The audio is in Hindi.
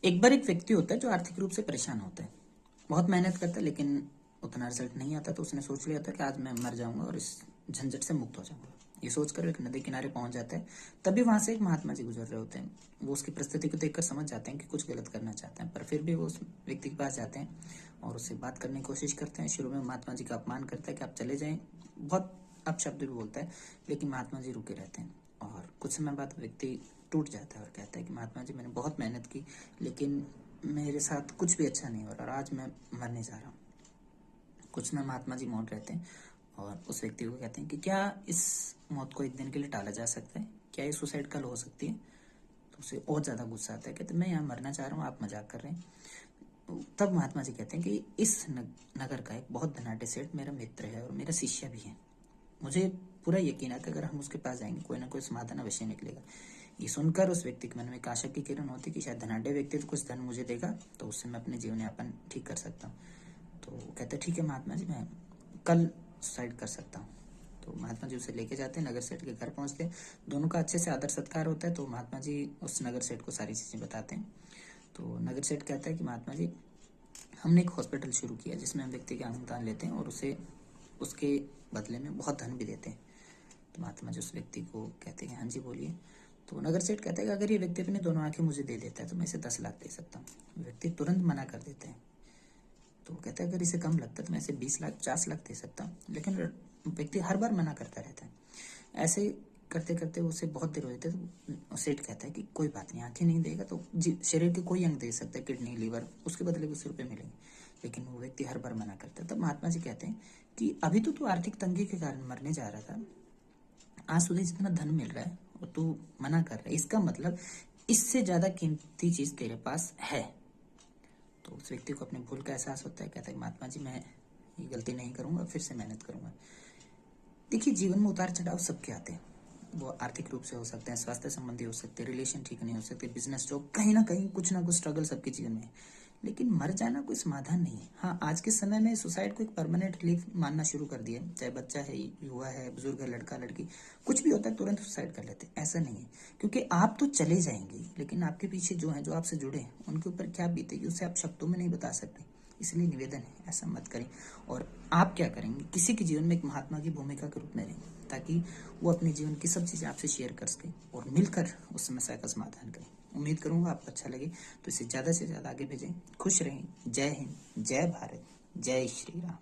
एक बार एक व्यक्ति होता है जो आर्थिक रूप से परेशान होता है, बहुत मेहनत करता है लेकिन उतना रिजल्ट नहीं आता, तो उसने सोच लिया था कि आज मैं मर जाऊंगा और इस झंझट से मुक्त हो जाऊंगा। ये सोचकर एक नदी किनारे पहुंच जाता है। तभी वहां से एक महात्मा जी गुजर रहे होते हैं। वो उसकी परिस्थिति को देखकर समझ जाते हैं कि कुछ गलत करना चाहते हैं, पर फिर भी वो उस व्यक्ति के पास जाते हैं और उससे बात करने की कोशिश करते हैं। शुरू में महात्मा जी का अपमान करता है कि आप चले जाएं, बहुत अपशब्द भी बोलता है, लेकिन महात्मा जी रुके रहते हैं। और कुछ समय बाद व्यक्ति टूट जाता है और कहता है कि महात्मा जी, मैंने बहुत मेहनत की लेकिन मेरे साथ कुछ भी अच्छा नहीं हो रहा और आज मैं मरने जा रहा हूँ। कुछ समय महात्मा जी मौन रहते हैं और उस व्यक्ति को कहते हैं कि क्या इस मौत को एक दिन के लिए टाला जा सकता है, क्या ये सुसाइड कल हो सकती है। तो उसे और ज़्यादा गुस्सा आता है, कहते हैं मैं यहाँ मरना चाह रहा हूँ, आप मजाक कर रहे हैं। तब महात्मा जी कहते हैं कि इस नगर का एक बहुत धनाढ़ सेठ मेरा मित्र है और मेरा शिष्य भी है। मुझे पूरा यकीन है कि अगर हम उसके पास जाएंगे कोई ना कोई समाधान अवश्य निकलेगा। ये सुनकर उस व्यक्ति के मन में एक आशा की किरण होती कि शायद धनाढ़ व्यक्ति तो कुछ धन मुझे देगा तो उससे मैं अपने जीवन यापन ठीक कर सकता हूँ। तो वो कहते हैं ठीक है महात्मा जी, मैं कल सुसाइड कर सकता हूँ। तो महात्मा जी उसे लेके जाते हैं, नगर सेठ के घर पहुंचते हैं। दोनों का अच्छे से आदर सत्कार होता है। तो महात्मा जी उस नगर सेठ को सारी चीज़ें बताते हैं। तो नगर सेठ कहता है कि महात्मा जी, हमने एक हॉस्पिटल शुरू किया जिसमें हम व्यक्ति के अंगदान लेते हैं और उसे उसके बदले में बहुत धन भी देते हैं। तो महात्मा जी उस व्यक्ति को कहते हैं हाँ जी बोलिए। तो नगर सेठ कहता है कि अगर ये व्यक्ति अपनी दोनों आंखें मुझे दे देता है तो मैं इसे 10 लाख दे सकता हूँ। व्यक्ति तुरंत मना कर देते हैं। तो वो कहता है अगर इसे कम लगता है तो मैं इसे 20 लाख 50 लाख दे सकता हूँ, लेकिन व्यक्ति हर बार मना करता रहता है। ऐसे करते करते उसे बहुत देर हो जाती है। तो सेठ कहता है कि कोई बात नहीं, आंखें नहीं देगा तो शरीर के कोई अंग दे सकता है, किडनी लीवर, उसके बदले भी 100 रुपये मिलेंगे। लेकिन वो व्यक्ति हर बार मना करता है। तब महात्मा जी कहते हैं कि अभी तो तू आर्थिक तंगी के कारण मरने जा रहा था, आज तुझे जितना धन मिल रहा है और तू मना कर रहा है, इसका मतलब इससे ज्यादा कीमती चीज तेरे पास है। तो उस व्यक्ति को अपनी भूल का एहसास होता है। कहता है महात्मा जी, मैं ये गलती नहीं करूंगा, फिर से मेहनत करूंगा। देखिए, जीवन में उतार चढ़ाव सबके आते हैं। वो आर्थिक रूप से हो सकते हैं, स्वास्थ्य संबंधी हो सकते हैं, रिलेशन ठीक नहीं हो सकते, बिजनेस जॉब, कहीं ना कहीं कुछ ना कुछ स्ट्रगल सबके जीवन में है। लेकिन मर जाना कोई समाधान नहीं है। हाँ, आज के समय में सुसाइड को एक परमानेंट रिलीफ मानना शुरू कर दिया। चाहे बच्चा है, युवा है, बुजुर्ग है, लड़का लड़की, कुछ भी होता है तुरंत सुसाइड कर लेते हैं। ऐसा नहीं है, क्योंकि आप तो चले जाएंगे लेकिन आपके पीछे जो है, जो आपसे जुड़े हैं, उनके ऊपर क्या बीतेगी उसे आप शब्दों में नहीं बता सकते। इसलिए निवेदन है, ऐसा मत करें। और आप क्या करेंगे, किसी के जीवन में एक महात्मा की भूमिका के रूप में रहें, ताकि वो अपने जीवन की सब चीज़ें आपसे शेयर कर सके और मिलकर उस समस्या का समाधान करें। उम्मीद करूंगा आपको अच्छा लगे, तो इसे ज़्यादा से ज़्यादा आगे भेजें। खुश रहें। जय हिंद, जय भारत, जय श्री राम।